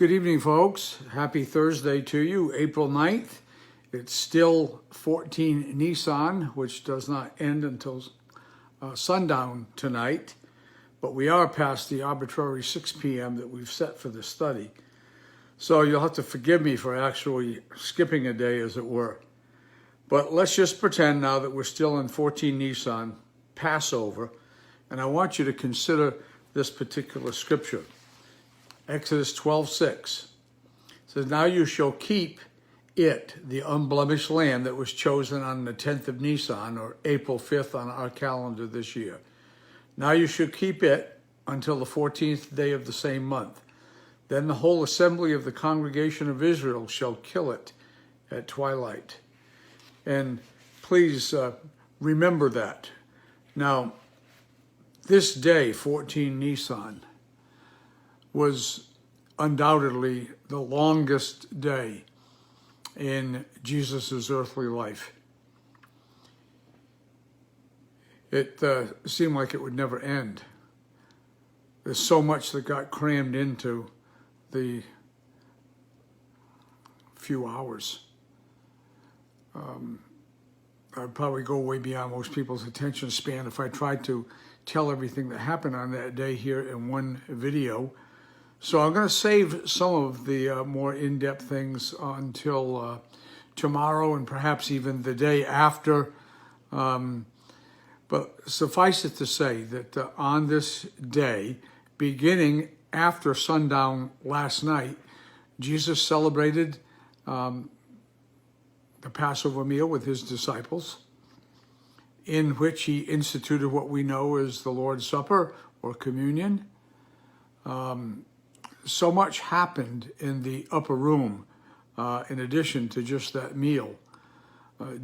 Good evening, folks. Happy Thursday to you, April 9th. It's still 14 Nisan, which does not end until sundown tonight, but we are past the arbitrary 6 p.m. that we've set for the study. So you'll have to forgive me for actually skipping a day, as it were. But let's just pretend now that we're still in 14 Nisan, Passover, and I want you to consider this particular scripture. Exodus 12:6 says, "Now you shall keep it, the unblemished lamb that was chosen on the 10th of Nisan, or April 5th on our calendar this year. Now you shall keep it until the 14th day of the same month. Then the whole assembly of the congregation of Israel shall kill it at twilight." And please remember that. Now, this day, 14 Nisan, was undoubtedly the longest day in Jesus' earthly life. It seemed like it would never end. There's so much that got crammed into the few hours. I'd probably go way beyond most people's attention span if I tried to tell everything that happened on that day here in one video. So I'm going to save some of the more in-depth things until tomorrow and perhaps even the day after. But suffice it to say that on this day, beginning after sundown last night, Jesus celebrated the Passover meal with his disciples, in which he instituted what we know as the Lord's Supper or communion. So much happened in the upper room in addition to just that meal.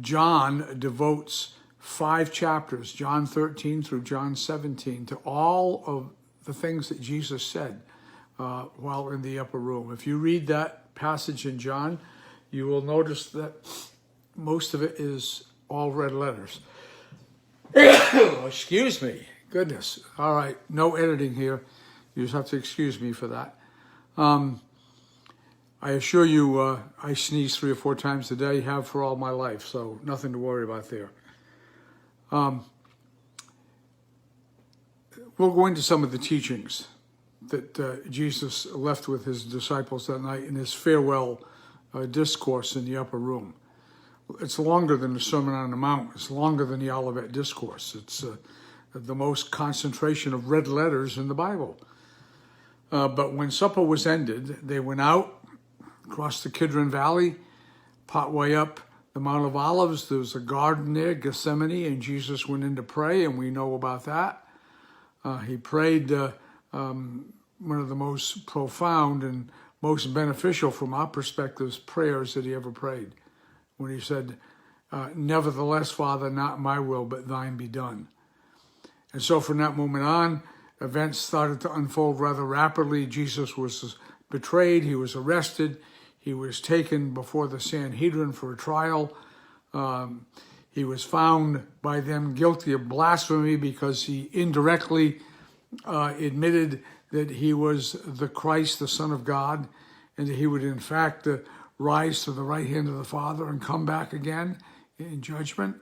John devotes 5 chapters, John 13 through John 17, to all of the things that Jesus said while in the upper room. If you read that passage in John, you will notice that most of it is all red letters. Excuse me. Goodness. All right. No editing here. You just have to excuse me for that. I assure you, I sneeze 3 or 4 times a day, have for all my life, so nothing to worry about there. We'll go into some of the teachings that Jesus left with his disciples that night in his farewell discourse in the upper room. It's longer than the Sermon on the Mount. It's longer than the Olivet Discourse. It's the most concentration of red letters in the Bible. But when supper was ended, they went out, across the Kidron Valley, partway up the Mount of Olives. There was a garden there, Gethsemane, and Jesus went in to pray, and we know about that. He prayed one of the most profound and most beneficial from our perspectives prayers that he ever prayed, when he said, "Nevertheless, Father, not my will, but thine be done." And so from that moment on, events started to unfold rather rapidly. Jesus was betrayed. He was arrested. He was taken before the Sanhedrin for a trial. He was found by them guilty of blasphemy because he indirectly admitted that he was the Christ, the Son of God, and that he would in fact rise to the right hand of the Father and come back again in judgment.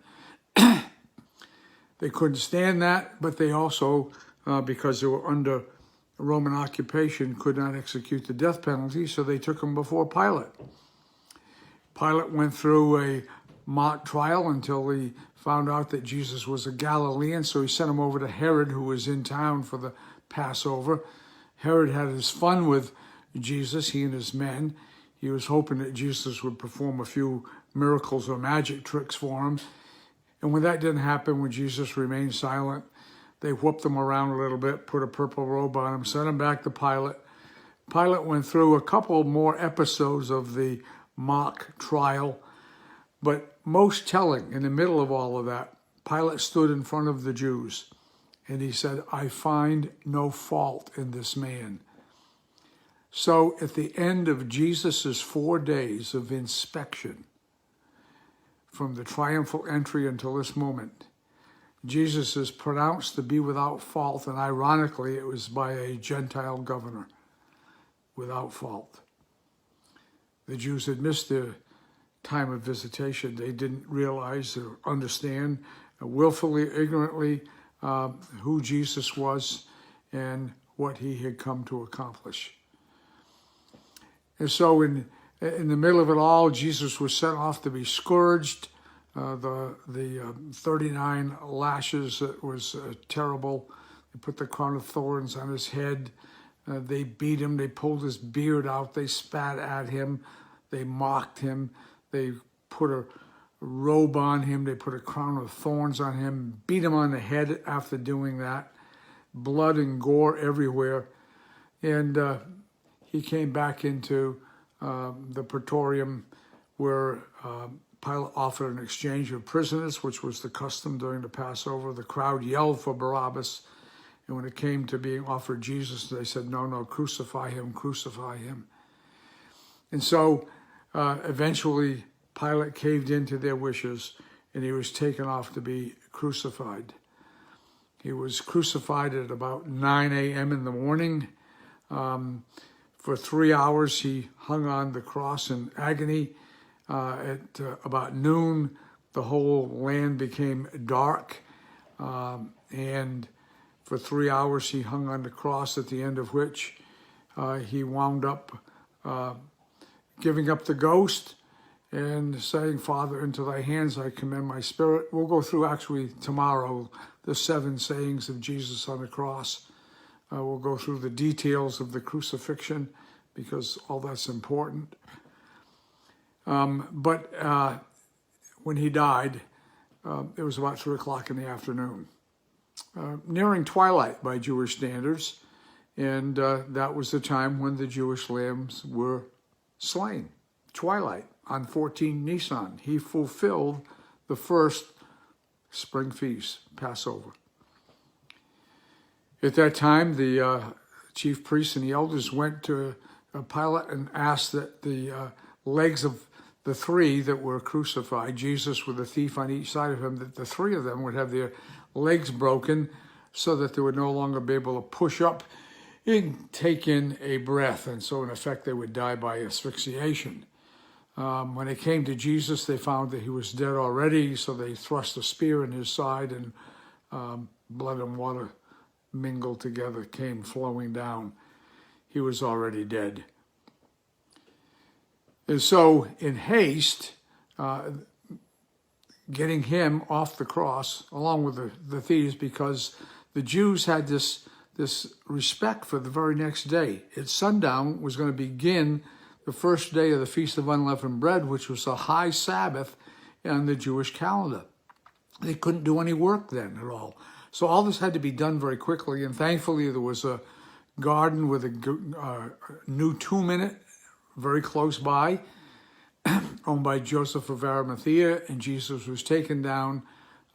They couldn't stand that, but they also, because they were under Roman occupation, could not execute the death penalty, so they took him before Pilate. Pilate went through a mock trial until he found out that Jesus was a Galilean, so he sent him over to Herod, who was in town for the Passover. Herod had his fun with Jesus, he and his men. He was hoping that Jesus would perform a few miracles or magic tricks for him. And when that didn't happen, when Jesus remained silent, they whooped him around a little bit, put a purple robe on him, sent him back to Pilate. Pilate went through a couple more episodes of the mock trial, but most telling, in the middle of all of that, Pilate stood in front of the Jews and he said, "I find no fault in this man." So at the end of Jesus' 4 days of inspection, from the triumphal entry until this moment, Jesus is pronounced to be without fault, and ironically, it was by a Gentile governor, without fault. The Jews had missed their time of visitation. They didn't realize or understand willfully, ignorantly, who Jesus was and what he had come to accomplish. And so in the middle of it all, Jesus was sent off to be scourged. The 39 lashes, it was terrible. They put the crown of thorns on his head. They beat him. They pulled his beard out. They spat at him. They mocked him. They put a robe on him. They put a crown of thorns on him, beat him on the head after doing that. Blood and gore everywhere. And he came back into the praetorium where Pilate offered an exchange of prisoners, which was the custom during the Passover. The crowd yelled for Barabbas. And when it came to being offered Jesus, they said, no, no, crucify him, crucify him. And so eventually Pilate caved into their wishes and he was taken off to be crucified. He was crucified at about 9 a.m. in the morning. For 3 hours, he hung on the cross in agony. At about noon, the whole land became dark. And for 3 hours, he hung on the cross, at the end of which he wound up giving up the ghost and saying, Father, into thy hands I commend my spirit. We'll go through actually tomorrow the 7 sayings of Jesus on the cross. We'll go through the details of the crucifixion because all that's important. But when he died, it was about 3 o'clock in the afternoon, nearing twilight by Jewish standards. And that was the time when the Jewish lambs were slain. Twilight on 14 Nisan. He fulfilled the first spring feast, Passover. At that time, the chief priests and the elders went to Pilate and asked that the legs of the 3 that were crucified, Jesus with a thief on each side of him, that the 3 of them would have their legs broken so that they would no longer be able to push up and take in a breath. And so in effect, they would die by asphyxiation. When they came to Jesus, they found that he was dead already. So they thrust a spear in his side and blood and water mingled together, came flowing down. He was already dead. And so in haste, getting him off the cross, along with the thieves, because the Jews had this respect for the very next day. At sundown was going to begin the first day of the Feast of Unleavened Bread, which was a high Sabbath on the Jewish calendar. They couldn't do any work then at all. So all this had to be done very quickly, and thankfully there was a garden with a new tomb in it, very close by, owned by Joseph of Arimathea, and Jesus was taken down.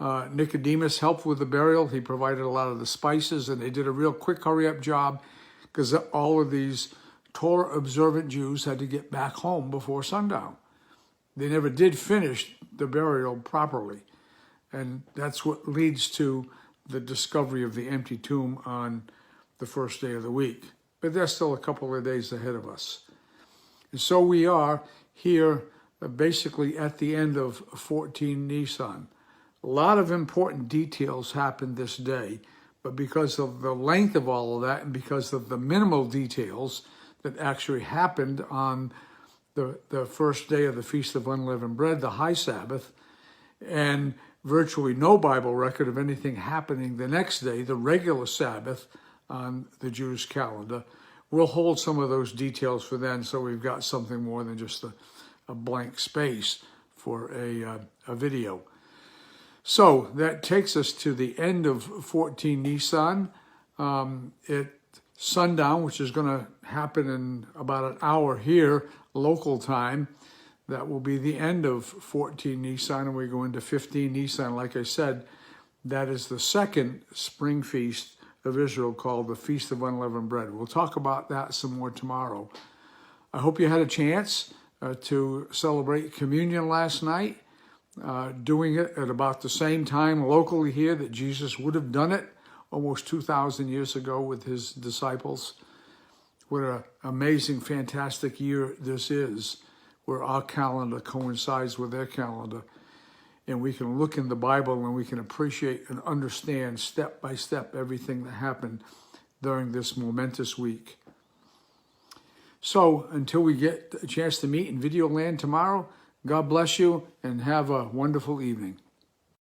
Nicodemus helped with the burial. He provided a lot of the spices, and they did a real quick hurry-up job because all of these Torah-observant Jews had to get back home before sundown. They never did finish the burial properly, and that's what leads to the discovery of the empty tomb on the first day of the week. But there's still a couple of days ahead of us. And so we are here basically at the end of 14 Nisan. A lot of important details happened this day, but because of the length of all of that and because of the minimal details that actually happened on the first day of the Feast of Unleavened Bread, the high Sabbath, and virtually no Bible record of anything happening the next day, the regular Sabbath on the Jewish calendar, we'll hold some of those details for then, so we've got something more than just a blank space for a video. So that takes us to the end of 14 Nisan. At sundown, which is going to happen in about an hour here, local time, that will be the end of 14 Nisan, and we go into 15 Nisan. Like I said, that is the second spring feast of Israel called the Feast of Unleavened Bread. We'll talk about that some more tomorrow. I hope you had a chance to celebrate communion last night, doing it at about the same time locally here that Jesus would have done it almost 2,000 years ago with his disciples. What an amazing, fantastic year this is. where our calendar coincides with their calendar. And we can look in the Bible and we can appreciate and understand step by step everything that happened during this momentous week. So until we get a chance to meet in video land tomorrow, God bless you and have a wonderful evening.